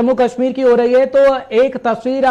जम्मू कश्मीर की हो रही है तो एक तस्वीर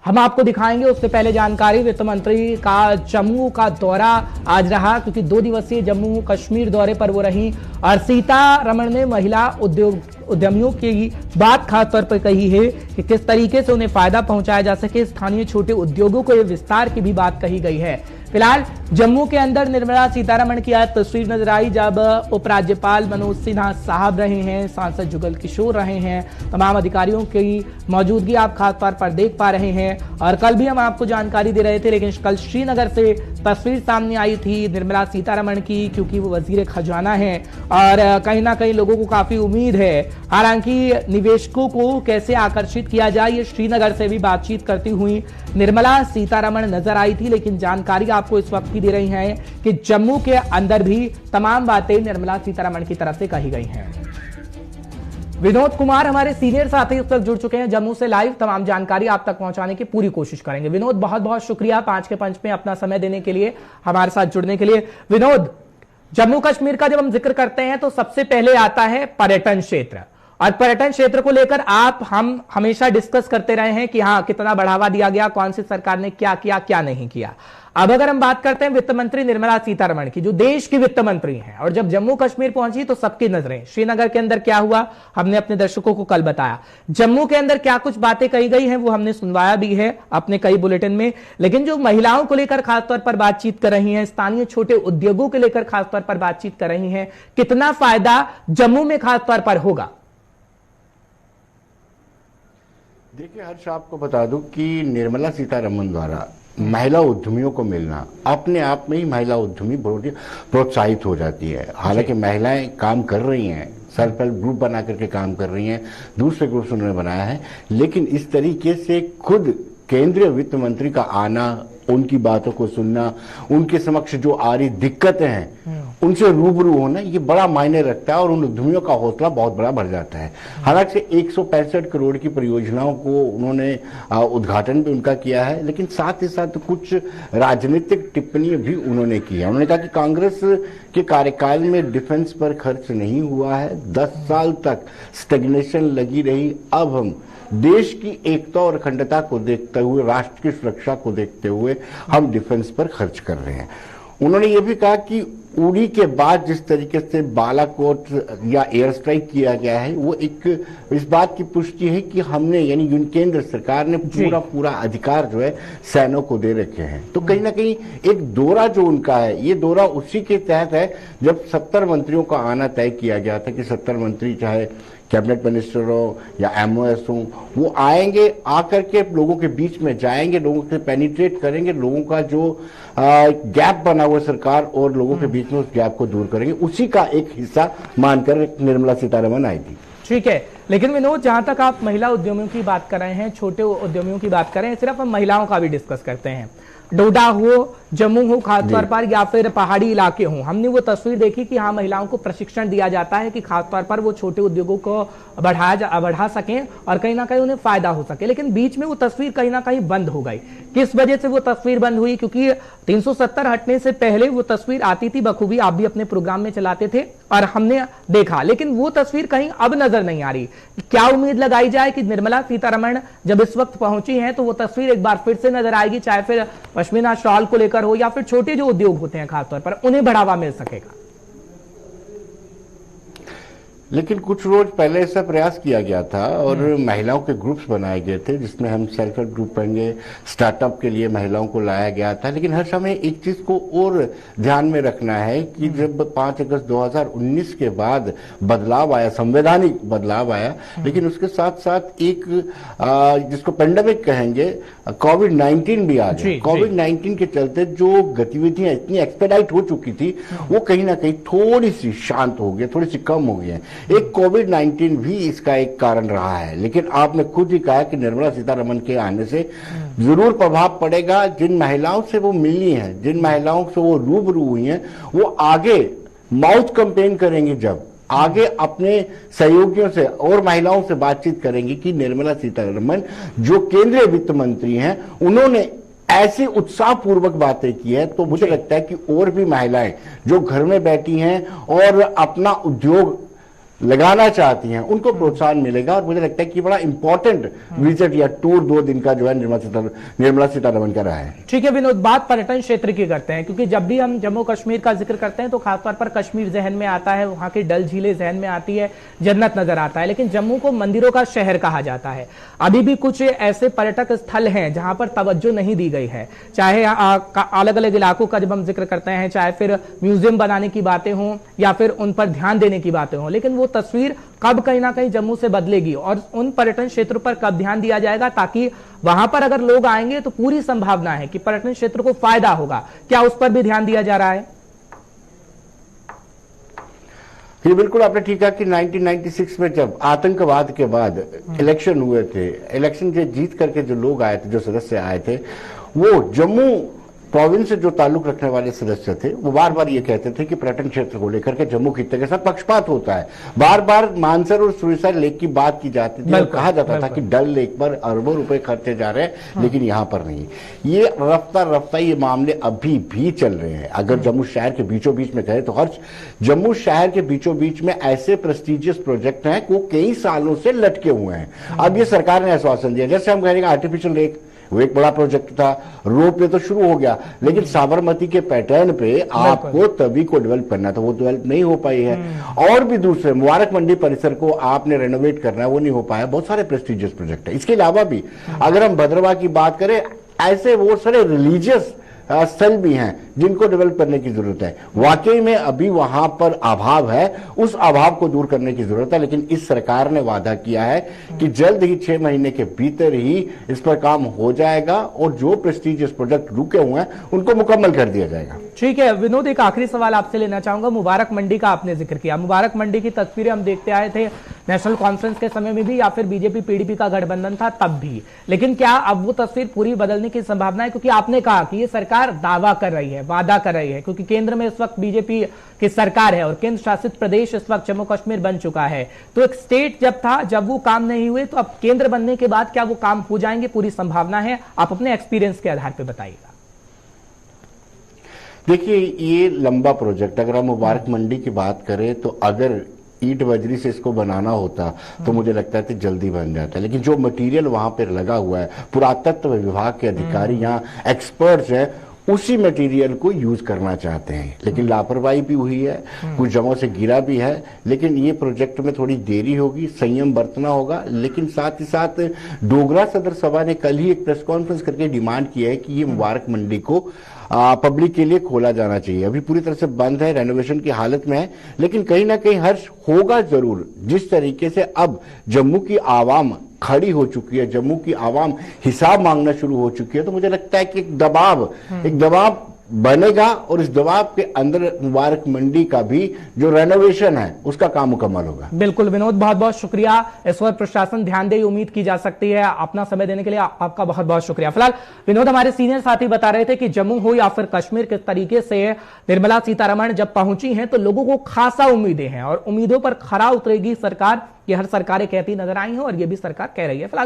हम आपको दिखाएंगे। उससे पहले जानकारी, वित्त मंत्री का जम्मू का दौरा आज रहा, क्योंकि 2 दिवसीय जम्मू कश्मीर दौरे पर वो रही और सीतारमण ने महिला उद्यमियों की बात खासतौर पर कही है कि किस तरीके से उन्हें फायदा पहुंचाया जा सके। स्थानीय छोटे उद्योगों को विस्तार की भी बात कही गई है। फिलहाल जम्मू के अंदर निर्मला सीतारमण की आज तस्वीर नजर आई जब उपराज्यपाल मनोज सिन्हा साहब रहे हैं, सांसद जुगल किशोर रहे हैं, तमाम अधिकारियों की मौजूदगी आप खास तौर पर देख पा रहे हैं। और कल भी हम आपको जानकारी दे रहे थे, लेकिन कल श्रीनगर से तस्वीर सामने आई थी निर्मला सीतारमण की, क्योंकि वो वजीर खजाना है और कहीं ना कहीं लोगों को काफी उम्मीद है। हालांकि निवेशकों को कैसे आकर्षित किया जाए, ये श्रीनगर से भी बातचीत करती हुई निर्मला सीतारमण नजर आई थी। लेकिन जानकारी आपको इस वक्त की दे रही है कि जम्मू के अंदर भी तमाम बातें निर्मला सीतारमण की तरफ से कही गई हैं। विनोद कुमार हमारे सीनियर साथी उस वक्त जुड़ चुके हैं जम्मू से लाइव। तमाम जानकारी आप तक पहुंचाने की पूरी कोशिश करेंगे। विनोद, बहुत बहुत शुक्रिया 5 के पंच में अपना समय देने के लिए, हमारे साथ जुड़ने के लिए। विनोद, जम्मू कश्मीर का जब हम जिक्र करते हैं तो सबसे पहले आता है पर्यटन क्षेत्र, और पर्यटन क्षेत्र को लेकर हम हमेशा डिस्कस करते रहे हैं कि हाँ, कितना बढ़ावा दिया गया, कौन सी सरकार ने क्या किया क्या नहीं किया। अब अगर हम बात करते हैं वित्त मंत्री निर्मला सीतारमण की, जो देश की वित्त मंत्री हैं, और जब जम्मू कश्मीर पहुंची तो सबकी नजरें श्रीनगर के अंदर क्या हुआ हमने अपने दर्शकों को कल बताया। जम्मू के अंदर क्या कुछ बातें कही गई हैं वो हमने सुनवाया भी है अपने कई बुलेटिन में। लेकिन जो महिलाओं को लेकर खासतौर पर बातचीत कर रही हैं, स्थानीय छोटे उद्योगों को लेकर खासतौर पर बातचीत कर रही हैं, कितना फायदा जम्मू में खासतौर पर होगा? देखिए हर्ष, आपको बता दूं कि निर्मला सीतारमण द्वारा महिला उद्यमियों को मिलना अपने आप में ही महिला उद्यमी बहुत ही प्रोत्साहित हो जाती है। हालांकि महिलाएं काम कर रही हैं, सेल्फ हेल्प ग्रुप बना करके काम कर रही हैं, दूसरे ग्रुप्स उन्होंने बनाया है, लेकिन इस तरीके से खुद केंद्रीय वित्त मंत्री का आना, उनकी बातों को सुनना, उनके समक्ष जो आ रही दिक्कतें हैं उनसे रूबरू होना, ये बड़ा मायने रखता है और उन उद्यमियों का हौसला बहुत बड़ा बढ़ जाता है। हालांकि 165 करोड़ की परियोजनाओं को उन्होंने उद्घाटन भी उनका किया है, लेकिन साथ ही साथ कुछ राजनीतिक टिप्पणी भी उन्होंने की है। उन्होंने कहा कि कांग्रेस के कार्यकाल में डिफेंस पर खर्च नहीं हुआ है, 10 साल तक स्टेग्नेशन लगी रही। अब हम देश की एकता और अखंडता को देखते हुए, राष्ट्र की सुरक्षा को देखते हुए हम डिफेंस पर खर्च कर रहे हैं। उन्होंने ये भी कहा कि उड़ी के बाद जिस तरीके से बालाकोट या एयर स्ट्राइक किया गया है, वो एक इस बात की पुष्टि है कि हमने, यानी केंद्र सरकार ने पूरा अधिकार जो है सैनिकों को दे रखे हैं। तो कहीं ना कहीं एक दौरा जो उनका है, ये दौरा उसी के तहत है जब 70 मंत्रियों का आना तय किया गया था कि 70 मंत्री, चाहे कैबिनेट मिनिस्टर हो या एमओएस हो, वो आएंगे, आकर के लोगों के बीच में जाएंगे, लोगों से पेनिट्रेट करेंगे, लोगों का जो गैप बना हुआ सरकार और लोगों के बीच में उस गैप को दूर करेंगे। उसी का एक हिस्सा मानकर निर्मला सीतारमण आई थी। ठीक है, लेकिन विनोद, जहां तक आप महिला उद्यमियों की बात कर रहे हैं, छोटे उद्यमियों की बात कर रहे हैं, सिर्फ हम महिलाओं का भी डिस्कस करते हैं। डोडा हो, जम्मू हो खासतौर पर, या फिर पहाड़ी इलाके हों, हमने वो तस्वीर देखी कि हाँ, महिलाओं को प्रशिक्षण दिया जाता है कि खासतौर पर वो छोटे उद्योगों को बढ़ा सकें और कहीं ना कहीं उन्हें फायदा हो सके। लेकिन बीच में वो तस्वीर कहीं ना कहीं बंद हो गई। किस वजह से वो तस्वीर बंद हुई? क्योंकि 370 हटने से पहले वो तस्वीर आती थी बखूबी, आप भी अपने प्रोग्राम में चलाते थे और हमने देखा, लेकिन वो तस्वीर कहीं अब नजर नहीं आ रही। क्या उम्मीद लगाई जाए कि निर्मला सीतारमण जब इस वक्त पहुंची हैं तो वो तस्वीर एक बार फिर से नजर आएगी, चाहे फिर पश्मीना शॉल को लेकर हो या फिर छोटे जो उद्योग होते हैं खासतौर पर, उन्हें बढ़ावा मिल सकेगा? लेकिन कुछ रोज पहले ऐसा प्रयास किया गया था और महिलाओं के ग्रुप्स बनाए गए थे, जिसमें हम सेल्फ हेल्प ग्रुप कहेंगे, स्टार्टअप के लिए महिलाओं को लाया गया था। लेकिन हर समय एक चीज को और ध्यान में रखना है कि जब 5 अगस्त 2019 के बाद बदलाव आया, संवैधानिक बदलाव आया, लेकिन उसके साथ साथ एक जिसको पेंडेमिक कहेंगे, कोविड-19 भी आ गया। कोविड-19 के चलते जो गतिविधियां इतनी एक्सपेडाइट हो चुकी थी, वो कहीं ना कहीं थोड़ी सी शांत हो गई, थोड़ी सी कम हो गई है। एक कोविड-19 भी इसका एक कारण रहा है। लेकिन आपने खुद ही कहा कि निर्मला सीतारमण के आने से जरूर प्रभाव पड़ेगा। जिन महिलाओं से वो मिली हैं, जिन महिलाओं से वो रूबरू हुई हैं, वो आगे माउथ कैंपेन करेंगे, जब आगे अपने सहयोगियों से और महिलाओं से बातचीत करेंगी कि निर्मला सीतारमण जो केंद्रीय वित्त मंत्री हैं, उन्होंने ऐसी उत्साहपूर्वक बातें की है, तो मुझे लगता है कि और भी महिलाएं जो घर में बैठी हैं और अपना उद्योग लगाना चाहती हैं उनको प्रोत्साहन मिलेगा। और मुझे लगता है कि बड़ा इंपॉर्टेंट विजिट या टूर 2 दिन का जो है निर्मला सीतारमण का रहा है। ठीक है विनोद, बात पर्यटन क्षेत्र की करते हैं, क्योंकि जब भी हम जम्मू कश्मीर का जिक्र करते हैं तो खासतौर पर कश्मीर जहन में आता है, वहां की डल झीलें जहन में आती है, जन्नत नजर आता है। लेकिन जम्मू को मंदिरों का शहर कहा जाता है। अभी भी कुछ ऐसे पर्यटक स्थल हैं जहां पर तवज्जो नहीं दी गई है, चाहे अलग अलग इलाकों का जब हम जिक्र करते हैं, चाहे फिर म्यूजियम बनाने की बातें हों या फिर उन पर ध्यान देने की बातें हों। लेकिन वो तस्वीर कब कहीं ना कहीं जम्मू से बदलेगी और उन पर्यटन क्षेत्रों पर कब ध्यान दिया जाएगा, ताकि वहां पर अगर लोग आएंगे तो पूरी संभावना है कि पर्यटन क्षेत्र को फायदा होगा। क्या उस पर भी ध्यान दिया जा रहा है? ये बिल्कुल आपने ठीक कहा कि 1996 में जब आतंकवाद के बाद इलेक्शन हुए थे, इलेक्शन से जीत करके जो लोग आए थे, जो सदस्य आए थे, वो जम्मू प्रोविंस से जो ताल्लुक रखने वाले सदस्य थे, वो बार बार ये कहते थे कि पर्यटन क्षेत्र को लेकर के जम्मू खित्ते के साथ पक्षपात होता है। बार बार मानसर और सुरसर लेक की बात की जाती थी और कहा जाता था कि डल लेक पर अरबों रुपए खर्चे जा रहे हैं, लेकिन यहां पर नहीं। ये रफ्ता रफ्ता ये मामले अभी भी चल रहे हैं। अगर जम्मू शहर के बीचों बीच में कहें तो हर जम्मू शहर के बीचों बीच में ऐसे प्रेस्टिजियस प्रोजेक्ट हैं वो कई सालों से लटके हुए हैं। अब ये सरकार ने आश्वासन दिया, जैसे हम कहेंगे आर्टिफिशियल लेक, वो एक बड़ा प्रोजेक्ट था, रोप वे तो शुरू हो गया, लेकिन साबरमती के पैटर्न पे आपको तभी को डेवलप करना था, वो डेवलप नहीं हो पाई है। और भी दूसरे मुबारक मंडी परिसर को आपने रेनोवेट करना है, वो नहीं हो पाया। बहुत सारे प्रेस्टिजियस प्रोजेक्ट है। इसके अलावा भी अगर हम भद्रवाह की बात करें, ऐसे बहुत सारे रिलीजियस स्थल भी हैं जिनको डेवलप करने की जरूरत है। वाकई में अभी वहां पर अभाव है, उस अभाव को दूर करने की जरूरत है। लेकिन इस सरकार ने वादा किया है कि जल्द ही 6 महीने के भीतर ही इस पर काम हो जाएगा और जो प्रेस्टिजियस प्रोजेक्ट रुके हुए हैं उनको मुकम्मल कर दिया जाएगा। ठीक है विनोद, एक आखिरी सवाल आपसे लेना चाहूंगा। मुबारक मंडी का आपने जिक्र किया, मुबारक मंडी की तस्वीरें हम देखते आए थे नेशनल कॉन्फ्रेंस के समय में भी, या फिर बीजेपी पीडीपी का गठबंधन था तब भी। लेकिन क्या अब वो तस्वीर पूरी बदलने की संभावना है? क्योंकि आपने कहा कि ये सरकार दावा कर रही है, वादा कर रही है, क्योंकि केंद्र में इस वक्त बीजेपी की सरकार है और केंद्र शासित प्रदेश इस वक्त जम्मू कश्मीर बन चुका है। तो एक स्टेट जब था, जब वो काम नहीं हुए, तो अब केंद्र बनने के बाद क्या वो काम हो जाएंगे? पूरी संभावना है? आप अपने एक्सपीरियंस के आधार पर बताइएगा। देखिए, ये लंबा प्रोजेक्ट, अगर हम मुबारक मंडी की बात करें तो अगर ईंट बजरी से इसको बनाना होता तो मुझे लगता है कि जल्दी बन जाता। लेकिन जो मटेरियल वहां पर लगा हुआ है, पुरातत्व विभाग के अधिकारी यहाँ एक्सपर्ट्स हैं, उसी मटेरियल को यूज करना चाहते हैं। लेकिन लापरवाही भी हुई है, कुछ जगहों से गिरा भी है। लेकिन ये प्रोजेक्ट में थोड़ी देरी होगी, संयम बरतना होगा। लेकिन साथ ही साथ डोगरा सदर सभा ने कल ही एक प्रेस कॉन्फ्रेंस करके डिमांड की है कि ये मुबारक मंडी को पब्लिक के लिए खोला जाना चाहिए। अभी पूरी तरह से बंद है, रेनोवेशन की हालत में है, लेकिन कहीं ना कहीं हर्ष होगा जरूर। जिस तरीके से अब जम्मू की आवाम खड़ी हो चुकी है, जम्मू की आवाम हिसाब मांगना शुरू हो चुकी है, तो मुझे लगता है कि एक दबाव बनेगा और इस दबाव के अंदर मुबारक मंडी का भी जो रेनोवेशन है उसका काम मुकम्मल होगा। बिल्कुल विनोद, बहुत बहुत शुक्रिया। इस पर प्रशासन ध्यान दे, उम्मीद की जा सकती है। अपना समय देने के लिए आपका बहुत बहुत शुक्रिया। फिलहाल विनोद हमारे सीनियर साथी बता रहे थे कि जम्मू हो या फिर कश्मीर, किस तरीके से निर्मला सीतारमण जब पहुंची हैं तो लोगों को खासा उम्मीदें हैं और उम्मीदों पर खरा उतरेगी सरकार। ये हर सरकारें कहती नजर आई हैं और ये भी सरकार कह रही है। फिलहाल